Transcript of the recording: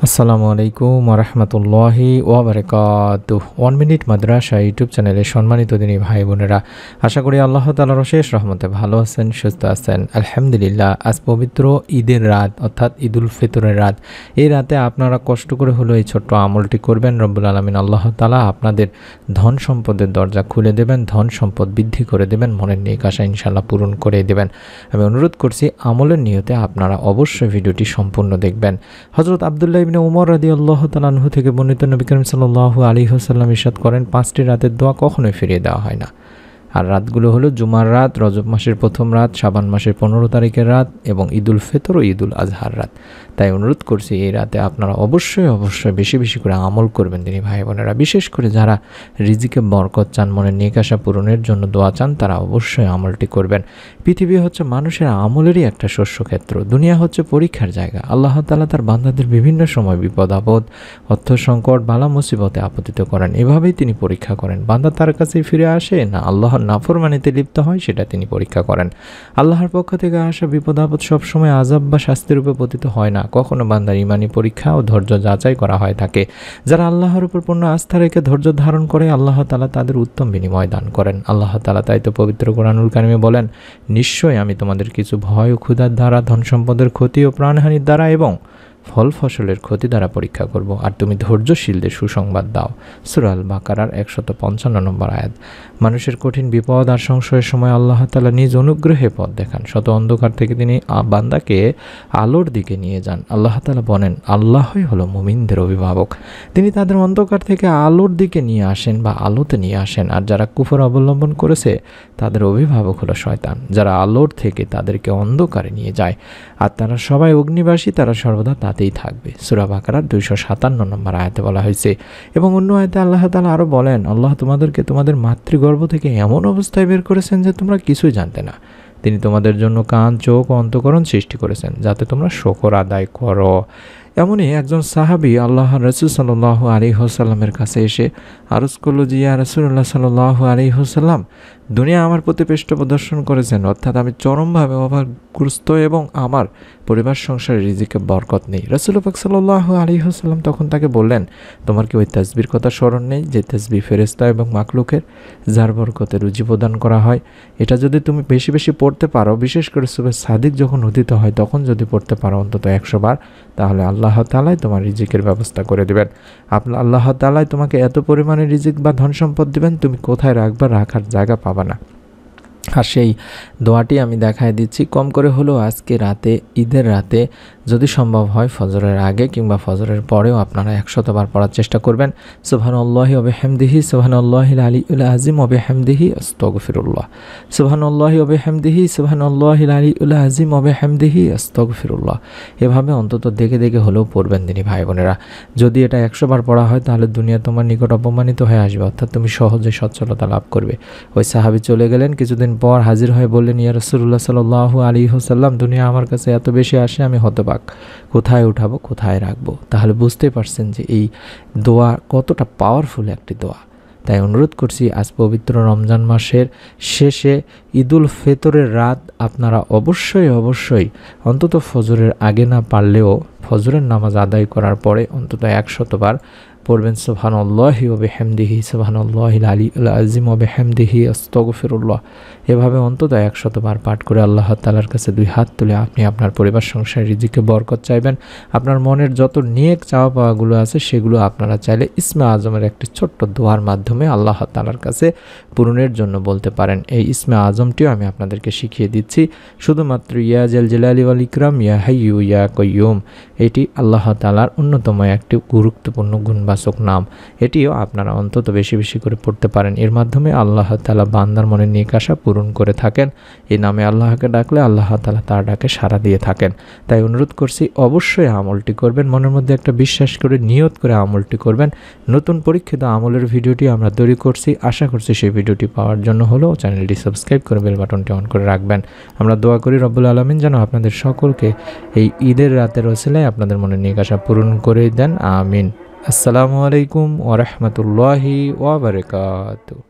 আসসালামু আলাইকুম ওয়া রাহমাতুল্লাহি ওয়া বারাকাতুহু। 1 মিনিট মাদ্রাসা ইউটিউব চ্যানেলে সম্মানিত দিনী ভাই বোনেরা, আশা করি আল্লাহ তাআলার অশেষ রহমতে ভালো আছেন, সুস্থ আছেন। আলহামদুলিল্লাহ। আজ পবিত্র ঈদের রাত অর্থাৎ ঈদুল ফিতরের রাত। এই রাতে আপনারা কষ্ট করে হলো এই ছোট্ট আমলটি করবেন। রব্বুল আলামিন আল্লাহ তাআলা আপনাদের ধন সম্পদের দরজা খুলে দেবেন, ধন সম্পদ বৃদ্ধি করে দেবেন, মনের নেক আশা ইনশাআল্লাহ পূরণ করে দেবেন। আমি অনুরোধ করছি আমলের নিয়তে আপনারা অবশ্যই ভিডিওটি সম্পূর্ণ দেখবেন। হযরত আব্দুল্লাহ ইবনে উমর রাদিয়াল্লাহু তাআলা আনহু থেকে বর্ণিত, নবী করিম সাল্লাল্লাহু আলাইহি ওয়াসাল্লাম ইরশাদ করেন, 5টি রাতের দোয়া কখনোই ফিরিয়ে দেওয়া হয় না। আর রাতগুলো হলো জুমার রাত, রজব মাসের প্রথম রাত, শাবান মাসের 15 তারিখের রাত এবং ঈদুল ফিতর ও ঈদুল আজহার রাত। তাই অনুরোধ করছি এই রাতে আপনারা অবশ্যই বেশি বেশি করে আমল করবেন দিনী ভাই বোনেরা। বিশেষ করে যারা রিজিকে বরকত চান, মনের নেক আশা পূরণের জন্য দোয়া চান, তারা অবশ্যই আমলটি করবেন। পৃথিবী হচ্ছে মানুষের আমলেরই একটা শস্যক্ষেত্র। দুনিয়া হচ্ছে পরীক্ষার জায়গা। আল্লাহ তাআলা তার বান্দাদের বিভিন্ন সময় বিপদ আপদ, অর্থ সংকট, বালা মুসিবতে আপতিত করেন। এভাবেই তিনি পরীক্ষা করেন। বান্দা তার কাছেই ফিরে আসে না আল্লাহর নাফরমানিতে লিপ্ত হয়, সেটা তিনি পরীক্ষা করেন। আল্লাহর পক্ষ থেকে আসা বিপদ আপদ সবসময় আযাব বা শাস্তির রূপে পতিত হয় না। কখনো বান্দার ঈমানি পরীক্ষা ও ধৈর্য যাচাই করা হয় থাকে। যারা আল্লাহর উপর পূর্ণ আস্থা রেখে ধৈর্য ধারণ করে, আল্লাহ তাআলা তাদের উত্তম বিনিময় দান করেন। আল্লাহ তাআলা তাই তো পবিত্র কোরআনুল কারিমে বলেন, নিশ্চয়ই আমি তোমাদের কিছু ভয় ও ক্ষুধার দ্বারা, ধন সম্পদের ক্ষতি ও প্রাণহানির দ্বারা এবং ফল ফসলের ক্ষতি দ্বারা পরীক্ষা করব, আর তুমি ধৈর্যশীলদের সুসংবাদ দাও। সূরা আল বাকারার 155 নম্বর আয়াত। মানুষের কঠিন বিপদ আর সংশয়ের সময় আল্লাহ তাআলা নিজ অনুগ্রহে পথ দেখান। শত অন্ধকার থেকে তিনি বান্দাকে আলোর দিকে নিয়ে যান। আল্লাহ তাআলা বলেন, আল্লাহই হলো মুমিনদের অভিভাবক। তিনি তাদের অন্ধকার থেকে আলোর দিকে নিয়ে আসেন বা আলোতে নিয়ে আসেন। আর যারা কুফর অবলম্বন করেছে তাদের অভিভাবক হলো শয়তান, যারা আলোর থেকে তাদেরকে অন্ধকারে নিয়ে যায়। আর তারা সবাই অগ্নিবাসী, তারা সর্বদা তাতেই থাকবে। সূরা বাকারার 257 নম্বর আয়াতে বলা হয়েছে। এবং অন্য আয়াতে আল্লাহ তাআলা আরও বলেন, আল্লাহ তোমাদেরকে তোমাদের মাতৃগর্ভ থেকে এমন অবস্থায় বের করেছেন যে তোমরা কিছুই জানতে না। তিনি তোমাদের জন্য কান, চোখ ও অন্তঃকরণ সৃষ্টি করেছেন যাতে তোমরা শুকর আদায় করো। এমনই একজন সাহাবী আল্লাহর রাসূল সাল্লাল্লাহু আলাইহি ওয়াসাল্লামের কাছে এসে আরজ করল যে, ইয়া রাসূলুল্লাহ সাল্লাল্লাহু আলাইহি ওয়াসাল্লাম, দুনিয়া আমার প্রতি পৃষ্ঠ প্রদর্শন করেছেন, অর্থাৎ আমি চরমভাবে অভাবগ্রস্ত এবং আমার পরিবার সংসারে রিজিকে বরকত নেই। রাসূল পাক সাল্লাল্লাহু আলাইহি ওয়াসাল্লাম তখন তাকে বললেন, তোমার কি ওই তাসবির কথা স্মরণ নেই যে তাসবিহ ফেরেশতা এবং মাখলুকের, যার বরকতে রুজি প্রদান করা হয়? এটা যদি তুমি বেশি বেশি পড়তে পারো, বিশেষ করে সুবহে সাদিক যখন উদিত হয় তখন যদি পড়তে পারো অন্তত 100 বার, তাহলে আল্লাহ তাআলাই তোমার রিজিকের ব্যবস্থা করে দেবেন। আল্লাহ তাআলাই তোমাকে এত পরিমাণে রিজিক বা ধন সম্পদ দিবেন, তুমি কোথায় রাখবা, রাখার জায়গা পাবা না। আর সেই দোয়াটি আমি দেখায় দিচ্ছি। কম করে হলেও আজকে রাতে, ঈদের রাতে যদি সম্ভব হয় ফজরের আগে কিংবা ফজরের পরেও আপনারা 100 বার পড়ার চেষ্টা করবেন। সুবহানাল্লাহি ওয়া বিহামদিহি, সুবহানাল্লাহিল আলিয়্যুল আযীম ওয়া বিহামদিহি আস্তাগফিরুল্লাহ, সুবহানাল্লাহি ওয়া বিহামদিহি, সুবহানাল্লাহিল আলিয়্যুল আযীম ওয়া বিহামদিহি আস্তাগফিরুল্লাহ। এভাবে অন্তত দেখে দেখে হলেও পড়বেন দিনী ভাই বোনেরা। যদি এটা 100 বার পড়া হয় তাহলে দুনিয়া তোমার নিকট অপমানিত হয়ে আসবে, অর্থাৎ তুমি সহজে সচ্ছলতা লাভ করবে। ওই সাহাবী চলে গেলেন, কিছুদিন পর হাজির হয়ে বললেন, ইয়া রাসূলুল্লাহ সাল্লাল্লাহু আলাইহি ওয়াসাল্লাম, দুনিয়া আমার কাছে এত বেশি আসে, আমি হতবাক, কোথায় উঠাবো, কোথায় রাখবো? তাহলে বুঝতেই পারছেন যে এই দোয়া কতটা পাওয়ারফুল একটি দোয়া। তাই অনুরোধ করছি, আজ পবিত্র রমজান মাসের শেষে ঈদুল ফিতরের রাত আপনারা অবশ্যই অন্তত ফজরের আগে না পারলেও ফজরের নামাজ আদায় করার পরে অন্তত 100 বার পড়বেন সুবহানাল্লাহি ওয়া বিহামদিহি, সুবহানাল্লাহিল আলিয়্যুল আযীম ওয়া বিহামদিহি আস্তাগফিরুল্লাহ। এভাবে অন্তত 100 বার পাঠ করে আল্লাহ তাআলার কাছে 2 হাত তুলে আপনি আপনার পরিবার সংসারে রিজিকে বরকত চাইবেন। আপনার মনের যত নেক চাওয়া পাওয়াগুলো আছে সেগুলো আপনারা চাইলে ইসমে আজমের একটি ছোট্ট দোয়ার মাধ্যমে আল্লাহ তাআলার কাছে পূরণের জন্য বলতে পারেন। এই ইসমে আজমটিও আমি আপনাদেরকে শিখিয়ে দিচ্ছি। শুধুমাত্র ইয়া জাল জালালি ওয়াল ইকরাম, ইয়া হাইয়্যু ইয়া কাইয়্যুম, এটি আল্লাহ তাআলার অন্যতম একটি গুরুত্বপূর্ণ গুণবাচক নাম। এটিও আপনারা অন্তত বেশি বেশি করে পড়তে পারেন। এর মাধ্যমে আল্লাহ তাআলা বান্দার মনে নেক আশা পূরণ করে থাকেন। এই নামে আল্লাহকে ডাকলে আল্লাহ তাআলা তার ডাকে সাড়া দিয়ে থাকেন। তাই অনুরোধ করছি, অবশ্যই আমলটি করবেন। মনের মধ্যে একটা বিশ্বাস করে নিয়ত করে আমলটি করবেন। নতুন পরীক্ষিত আমলের ভিডিওটি আমরা তৈরি করছি। আশা করছি সেই ভিডিওটি পাওয়ার জন্য হলেও চ্যানেলটি সাবস্ক্রাইব করে বেল বাটনটি অন করে রাখবেন। আমরা দোয়া করি রব্বুল আলামিন যেন আপনাদের সকলকে এই ঈদের রাতের ওসিলায় আপনাদের মনে নেক আশা পূরণ করে দেন। আমিন। আসসালামু আলাইকুম ওয়া রাহমাতুল্লাহি ওয়া বারাকাতুহু।